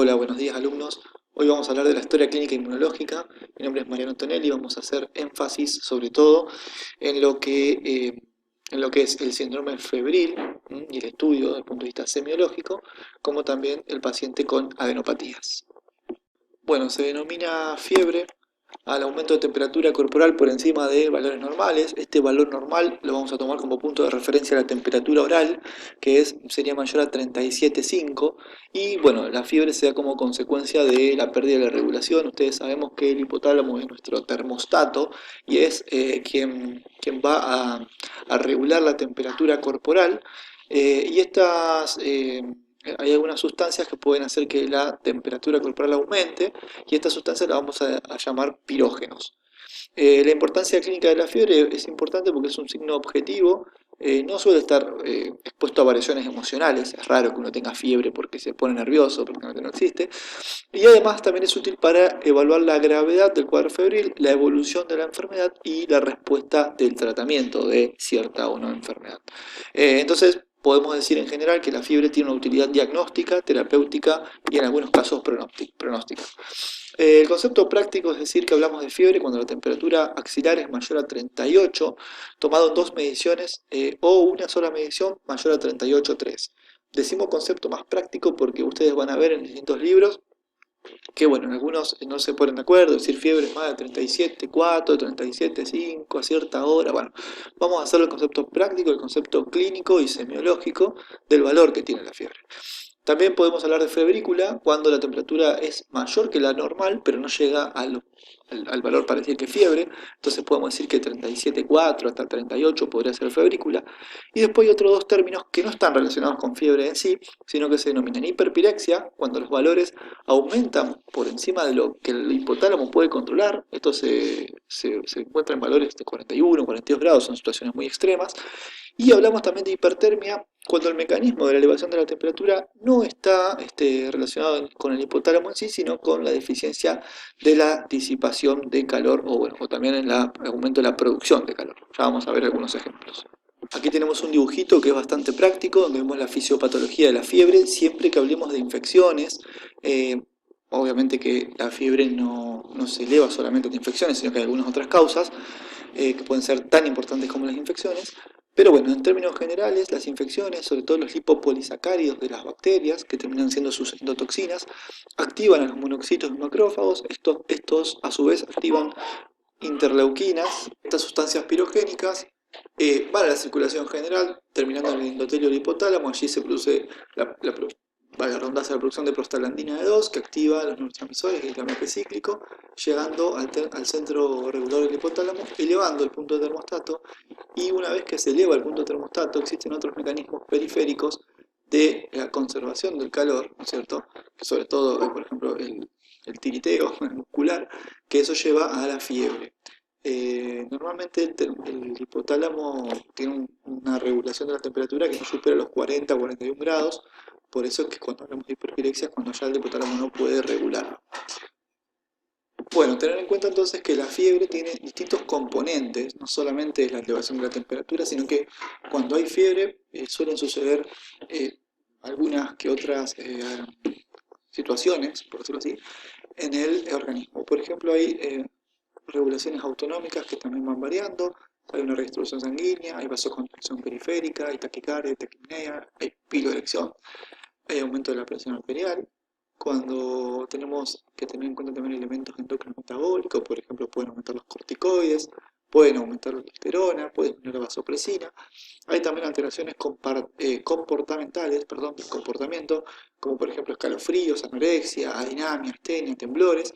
Hola, buenos días alumnos. Hoy vamos a hablar de la historia clínica inmunológica. Mi nombre es Mariano Tonelli y vamos a hacer énfasis sobre todo en lo que es el síndrome febril y el estudio desde el punto de vista semiológico, como también el paciente con adenopatías. Bueno, se denomina fiebre al aumento de temperatura corporal por encima de valores normales. Este valor normal lo vamos a tomar como punto de referencia a la temperatura oral, sería mayor a 37,5. Y bueno, la fiebre se da como consecuencia de la pérdida de la regulación. Ustedes sabemos que el hipotálamo es nuestro termostato y es quien va a regular la temperatura corporal. Hay algunas sustancias que pueden hacer que la temperatura corporal aumente y estas sustancias las vamos a llamar pirógenos. La importancia clínica de la fiebre es importante porque es un signo objetivo, no suele estar expuesto a variaciones emocionales, es raro que uno tenga fiebre porque se pone nervioso, porque no existe, y además también es útil para evaluar la gravedad del cuadro febril, la evolución de la enfermedad y la respuesta del tratamiento de cierta o no enfermedad. Entonces, podemos decir en general que la fiebre tiene una utilidad diagnóstica, terapéutica y en algunos casos pronóstica. El concepto práctico es decir que hablamos de fiebre cuando la temperatura axilar es mayor a 38, tomado en dos mediciones o una sola medición mayor a 38,3. Decimos concepto más práctico porque ustedes van a ver en distintos libros que bueno, en algunos no se ponen de acuerdo, decir fiebre es más de 37,4, 37,5 a cierta hora. Bueno, vamos a hacer el concepto práctico, el concepto clínico y semiológico del valor que tiene la fiebre. También podemos hablar de febrícula cuando la temperatura es mayor que la normal, pero no llega al valor para decir que fiebre. Entonces podemos decir que 37,4 hasta 38 podría ser febrícula. Y después hay otros dos términos que no están relacionados con fiebre en sí, sino que se denominan hiperpirexia, cuando los valores aumentan por encima de lo que el hipotálamo puede controlar. Esto se encuentra en valores de 41, 42 grados, son situaciones muy extremas. Y hablamos también de hipertermia cuando el mecanismo de la elevación de la temperatura no está relacionado con el hipotálamo en sí, sino con la deficiencia de la disipación de calor o también en el aumento de la producción de calor. Ya vamos a ver algunos ejemplos. Aquí tenemos un dibujito que es bastante práctico, donde vemos la fisiopatología de la fiebre, siempre que hablemos de infecciones. Obviamente que la fiebre no se eleva solamente de infecciones, sino que hay algunas otras causas que pueden ser tan importantes como las infecciones. Pero bueno, en términos generales, las infecciones, sobre todo los lipopolisacáridos de las bacterias, que terminan siendo sus endotoxinas, activan a los monocitos y macrófagos. Estos a su vez activan interleuquinas. Estas sustancias pirogénicas van a la circulación general, terminando en el endotelio del hipotálamo. Allí se produce la producción de prostaglandina E2, que activa los neurotransmisores y el AMP cíclico, llegando al centro regulador del hipotálamo, elevando el punto de termostato. Y una vez que se eleva el punto de termostato, existen otros mecanismos periféricos de la conservación del calor, ¿no es cierto? Que sobre todo, por ejemplo, el tiriteo muscular, que eso lleva a la fiebre. Normalmente el hipotálamo tiene una regulación de la temperatura que no supera los 40 o 41 grados, por eso es que cuando hablamos de hiperpirexia es cuando ya el hipotálamo no puede regular. Bueno, tener en cuenta entonces que la fiebre tiene distintos componentes, no solamente es la elevación de la temperatura, sino que cuando hay fiebre suelen suceder algunas que otras situaciones, por decirlo así, en el organismo. Por ejemplo, hay regulaciones autonómicas que también van variando, hay una redistribución sanguínea, hay vasoconstricción periférica, hay taquicardia, hay taquipnea, hay piloerección, hay aumento de la presión arterial. Cuando tenemos que tener en cuenta también elementos endocrinos metabólicos, por ejemplo, pueden aumentar los corticoides, pueden aumentar la testosterona, pueden disminuir la vasopresina. Hay también alteraciones comportamentales, del comportamiento, como por ejemplo escalofríos, anorexia, adinamia, astenia, temblores.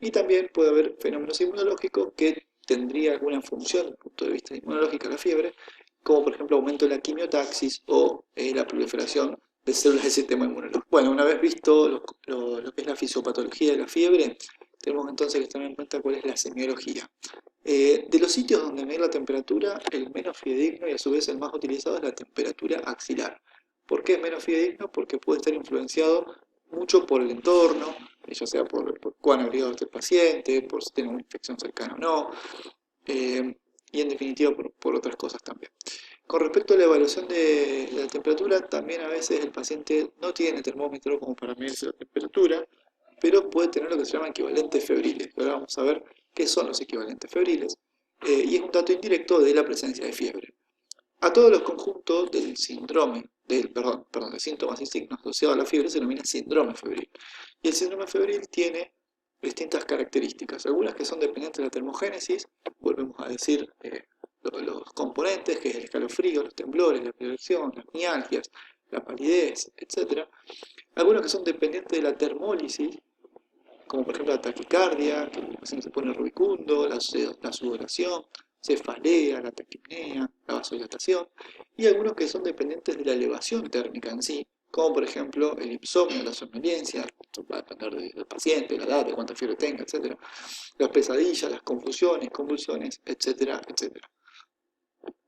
Y también puede haber fenómenos inmunológicos que tendría alguna función desde el punto de vista inmunológico la fiebre, como por ejemplo aumento de la quimiotaxis o la proliferación de células del sistema inmunológico. Bueno, una vez visto lo que es la fisiopatología de la fiebre, tenemos entonces que tener en cuenta cuál es la semiología. De los sitios donde medir la temperatura, el menos fidedigno y a su vez el más utilizado es la temperatura axilar. ¿Por qué es menos fidedigno? Porque puede estar influenciado mucho por el entorno, ya sea por cuán abrigado está el paciente, por si tiene una infección cercana o no, y en definitiva por otras cosas también. Con respecto a la evaluación de la temperatura, también a veces el paciente no tiene termómetro como para medirse la temperatura, pero puede tener lo que se llama equivalentes febriles. Ahora vamos a ver qué son los equivalentes febriles. Y es un dato indirecto de la presencia de fiebre. A todos los conjuntos del síndrome, de síntomas y signos asociados a la fiebre se denomina síndrome febril. Y el síndrome febril tiene distintas características, algunas que son dependientes de la termogénesis, volvemos a decir los componentes, que es el escalofrío, los temblores, la predilección, las mialgias, la palidez, etc. Algunos que son dependientes de la termólisis, como por ejemplo la taquicardia, que el paciente se pone rubicundo, la sudoración, cefalea, la taquipnea, la vasodilatación, y algunos que son dependientes de la elevación térmica en sí, como por ejemplo el insomnio, la somnolencia, esto va a depender del paciente, de la edad, de cuánta fiebre tenga, etc. Las pesadillas, las confusiones, convulsiones, etcétera, etcétera.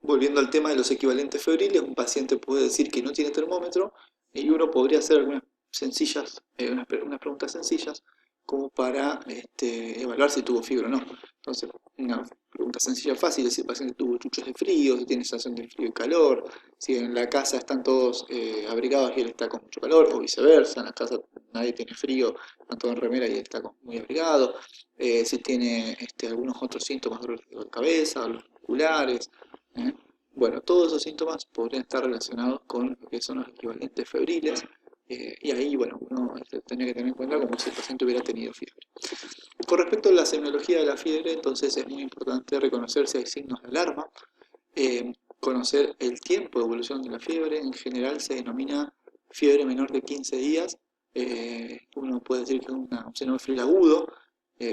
Volviendo al tema de los equivalentes febriles, un paciente puede decir que no tiene termómetro y uno podría hacer algunas sencillas, unas preguntas sencillas como para evaluar si tuvo fiebre o no. Entonces, una pregunta sencilla fácil es si el paciente tuvo chuchos de frío, si tiene sensación de frío y calor, si en la casa están todos abrigados y él está con mucho calor, o viceversa, en la casa nadie tiene frío, están todos en remera y él está muy abrigado, si tiene algunos otros síntomas, dolor de cabeza, dolores musculares. ¿eh? Bueno, todos esos síntomas podrían estar relacionados con lo que son los equivalentes febriles, y ahí, bueno, uno tendría que tener en cuenta como si el paciente hubiera tenido fiebre. Con respecto a la semiología de la fiebre, entonces es muy importante reconocer si hay signos de alarma, conocer el tiempo de evolución de la fiebre. En general se denomina fiebre menor de 15 días. Uno puede decir que es un síndrome febril agudo,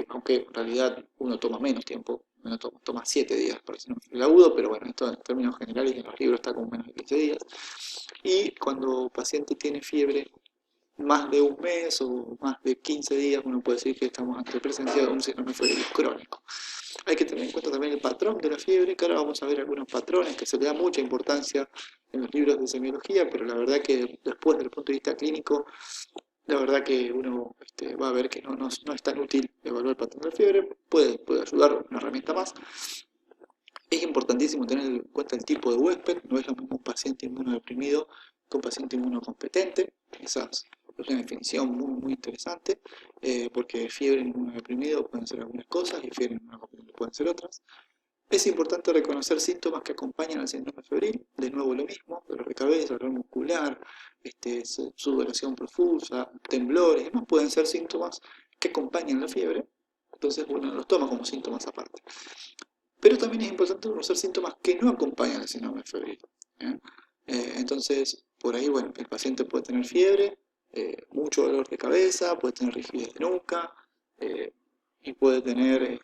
aunque en realidad uno toma menos tiempo, uno toma 7 días para el síndrome febril agudo, pero bueno, esto en términos generales en los libros está con menos de 15 días. Y cuando el paciente tiene fiebre más de un mes o más de 15 días, uno puede decir que estamos ante presencia de un síndrome febril crónico. Hay que tener en cuenta también el patrón de la fiebre, que ahora vamos a ver algunos patrones que se le da mucha importancia en los libros de semiología, pero la verdad que después, desde el punto de vista clínico, la verdad que uno va a ver que no es tan útil evaluar el patrón de la fiebre, puede ayudar una herramienta más. Es importantísimo tener en cuenta el tipo de huésped, no es lo mismo un paciente inmunodeprimido que un paciente inmunocompetente. Esa es una definición muy interesante, porque fiebre en inmunodeprimido pueden ser algunas cosas y fiebre en inmunocompetente pueden ser otras. Es importante reconocer síntomas que acompañan al síndrome febril, de nuevo lo mismo, dolor de cabeza, dolor muscular, sudoración profusa, temblores, demás pueden ser síntomas que acompañan la fiebre, entonces uno los toma como síntomas aparte. Pero también es importante conocer síntomas que no acompañan el síndrome febril. ¿eh? Entonces, por ahí, bueno, el paciente puede tener fiebre, mucho dolor de cabeza, puede tener rigidez de nuca, y puede tener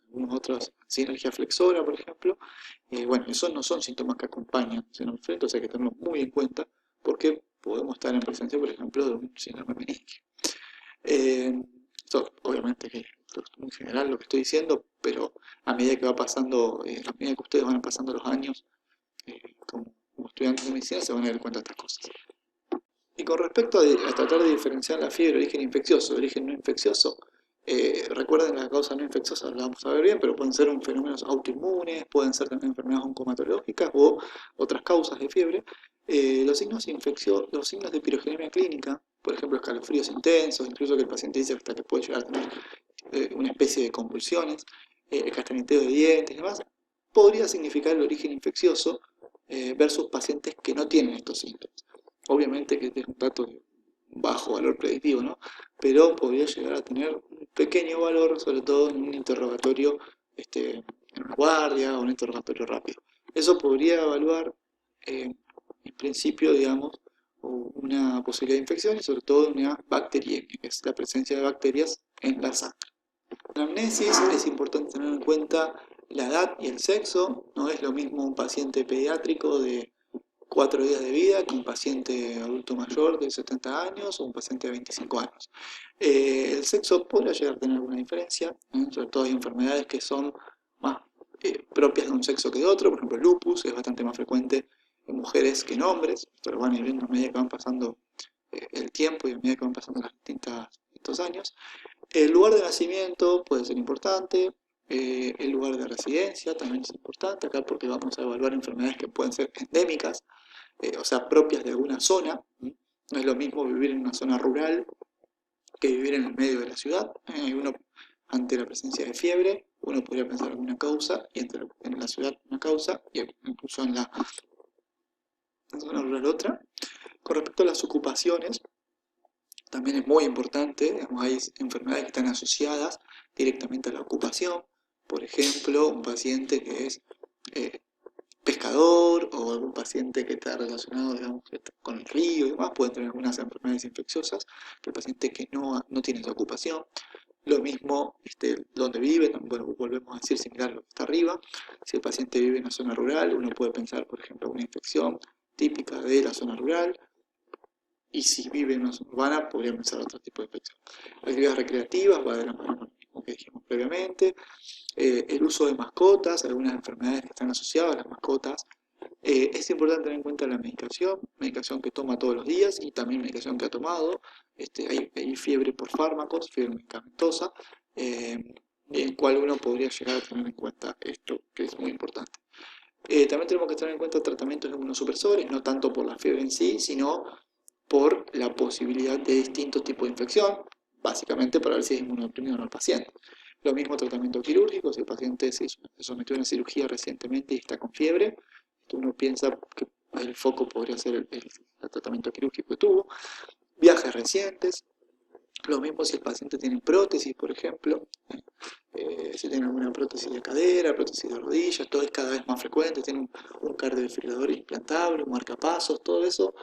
algunos otros, sinergia flexora, por ejemplo. Bueno, esos no son síntomas que acompañan el síndrome febril, entonces hay que tenerlo muy en cuenta porque podemos estar en presencia, por ejemplo, de un síndrome meninge. Esto, obviamente, que es muy general lo que estoy diciendo, pero a medida que va pasando, a medida que ustedes van pasando los años, como estudiantes de medicina, se van a dar cuenta de estas cosas. Y con respecto a tratar de diferenciar la fiebre de origen infeccioso de origen no infeccioso, recuerden que la causa no infecciosa la vamos a ver bien, pero pueden ser fenómenos autoinmunes, pueden ser también enfermedades oncomatológicas o otras causas de fiebre. Los signos de pirogenemia clínica, por ejemplo, escalofríos intensos, incluso que el paciente dice hasta que puede llegar a tener una especie de convulsiones, el castañeteo de dientes y demás, podría significar el origen infeccioso versus pacientes que no tienen estos síntomas. Obviamente que este es un dato de bajo valor predictivo, ¿no? Pero podría llegar a tener un pequeño valor, sobre todo en un interrogatorio en una guardia o un interrogatorio rápido. Eso podría evaluar, en principio, digamos, una posibilidad de infección y sobre todo una bacteriemia, que es la presencia de bacterias en la sangre. En la anamnesis es importante tener en cuenta la edad y el sexo. No es lo mismo un paciente pediátrico de 4 días de vida que un paciente adulto mayor de 70 años o un paciente de 25 años. El sexo podría llegar a tener alguna diferencia, sobre todo hay enfermedades que son más propias de un sexo que de otro, por ejemplo el lupus es bastante más frecuente en mujeres que en hombres, esto lo van a ir viendo a medida que van pasando el tiempo y a medida que van pasando los distintos años. El lugar de nacimiento puede ser importante, el lugar de residencia también es importante acá porque vamos a evaluar enfermedades que pueden ser endémicas, o sea, propias de alguna zona. No es lo mismo vivir en una zona rural que vivir en el medio de la ciudad. Uno, ante la presencia de fiebre, uno podría pensar en una causa, y en la ciudad una causa, y incluso en la zona rural otra. Con respecto a las ocupaciones, también es muy importante, digamos, hay enfermedades que están asociadas directamente a la ocupación. Por ejemplo, un paciente que es eh, pescador o algún paciente que está relacionado, digamos, con el río y demás, pueden tener algunas enfermedades infecciosas que el paciente que no tiene esa ocupación. Lo mismo donde vive, bueno, volvemos a decir similar a lo que está arriba. Si el paciente vive en una zona rural, uno puede pensar, por ejemplo, una infección típica de la zona rural, y si vive en una zona urbana, podría pensar otro tipo de infección. Actividades recreativas, va de la mano con lo mismo que dijimos previamente. El uso de mascotas, algunas enfermedades que están asociadas a las mascotas. Es importante tener en cuenta la medicación que toma todos los días y también medicación que ha tomado. Hay fiebre por fármacos, fiebre medicamentosa, en cual uno podría llegar a tener en cuenta esto, que es muy importante. También tenemos que tener en cuenta tratamientos de inmunosupresores, no tanto por la fiebre en sí, sino por la posibilidad de distintos tipos de infección, básicamente para ver si es inmunodeprimido o no el paciente. Lo mismo tratamiento quirúrgico, si el paciente se sometió a una cirugía recientemente y está con fiebre, uno piensa que el foco podría ser el tratamiento quirúrgico que tuvo. Viajes recientes, lo mismo si el paciente tiene prótesis, por ejemplo, si tiene alguna prótesis de cadera, prótesis de rodillas, todo es cada vez más frecuente, tiene un cardiofibrilador implantable, un marcapasos, todo eso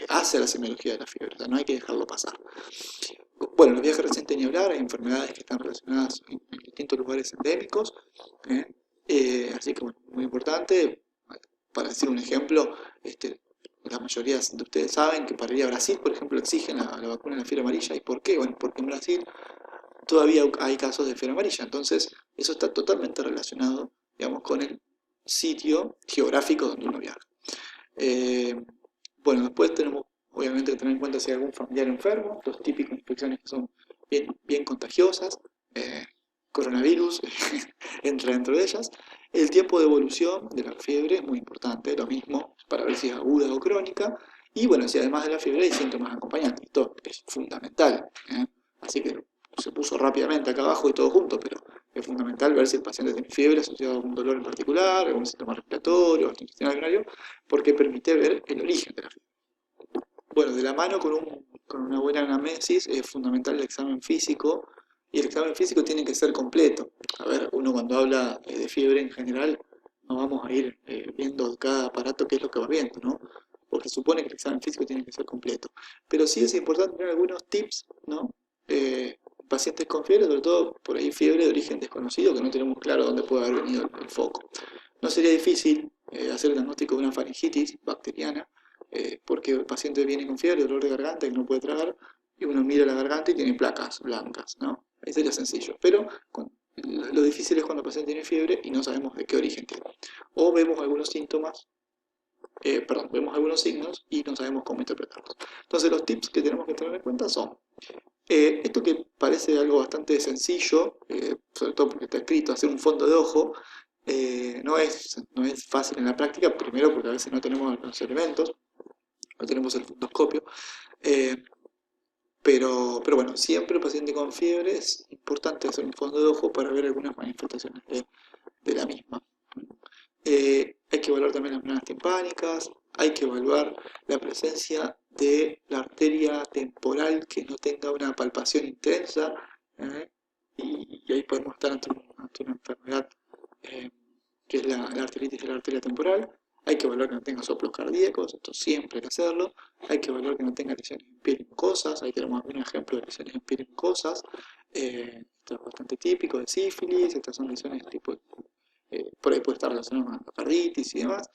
hace la semiología de la fiebre, o sea, no hay que dejarlo pasar. Bueno, los viajes recientes ni hablar, hay enfermedades que están relacionadas en distintos lugares endémicos, ¿eh? Así que bueno, muy importante, para decir un ejemplo, la mayoría de ustedes saben que para ir a Brasil, por ejemplo, exigen la vacuna de la fiebre amarilla. ¿Y por qué? Bueno, porque en Brasil todavía hay casos de fiebre amarilla. Entonces, eso está totalmente relacionado, digamos, con el sitio geográfico donde uno viaja. Eh, bueno, después tenemos, obviamente, que tener en cuenta si hay algún familiar enfermo, los típicos infecciones que son bien contagiosas, coronavirus entra dentro de ellas. El tiempo de evolución de la fiebre es muy importante, lo mismo para ver si es aguda o crónica. Y bueno, si además de la fiebre hay síntomas acompañantes, esto es fundamental. Así que se puso rápidamente acá abajo y todo junto, pero es fundamental ver si el paciente tiene fiebre asociada a algún dolor en particular, algún síntoma respiratorio, intestinal urinario, porque permite ver el origen de la fiebre. Bueno, de la mano con una buena anamnesis es fundamental el examen físico, y el examen físico tiene que ser completo. A ver, uno cuando habla de fiebre en general, no vamos a ir viendo cada aparato qué es lo que va viendo, ¿no? Porque supone que el examen físico tiene que ser completo. Pero sí es importante tener algunos tips, ¿no? Pacientes con fiebre, sobre todo por ahí fiebre de origen desconocido, que no tenemos claro dónde puede haber venido el foco. No sería difícil hacer el diagnóstico de una faringitis bacteriana, porque el paciente viene con fiebre, dolor de garganta y no puede tragar, y uno mira la garganta y tiene placas blancas, ¿no? Ahí sería sencillo. Pero lo difícil es cuando el paciente tiene fiebre y no sabemos de qué origen tiene. O vemos algunos síntomas, vemos algunos signos y no sabemos cómo interpretarlos. Entonces los tips que tenemos que tener en cuenta son esto que parece algo bastante sencillo, sobre todo porque está escrito, hacer un fondo de ojo, no es fácil en la práctica, primero porque a veces no tenemos los elementos, no tenemos el fundoscopio, eh, pero bueno, siempre el paciente con fiebre es importante hacer un fondo de ojo para ver algunas manifestaciones de la misma. Hay que evaluar también las venas timpánicas, hay que evaluar la presencia de la arteria temporal que no tenga una palpación intensa, ¿eh? Y ahí podemos estar ante una enfermedad que es la arteritis de la arteria temporal. Hay que evaluar que no tenga soplos cardíacos, esto siempre hay que hacerlo. Hay que evaluar que no tenga lesiones en piel y mucosas, ahí tenemos un ejemplo de lesiones en piel y mucosas. Esto es bastante típico de sífilis, estas son lesiones tipo por ahí puede estar relacionado con endocarditis y demás.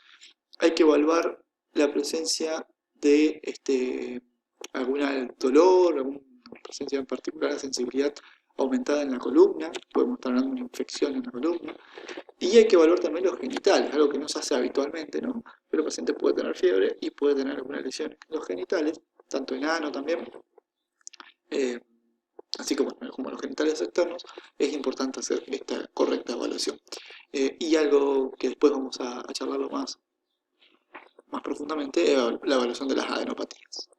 Hay que evaluar la presencia de algún dolor, alguna presencia en particular de sensibilidad aumentada en la columna, podemos estar hablando de una infección en la columna. Y hay que evaluar también los genitales, algo que no se hace habitualmente, ¿no? Pero el paciente puede tener fiebre y puede tener alguna lesión en los genitales, tanto en ano también. Eh, Así que bueno, como los genitales externos, es importante hacer esta correcta evaluación. Y algo que después vamos a charlarlo más profundamente, es la evaluación de las adenopatías.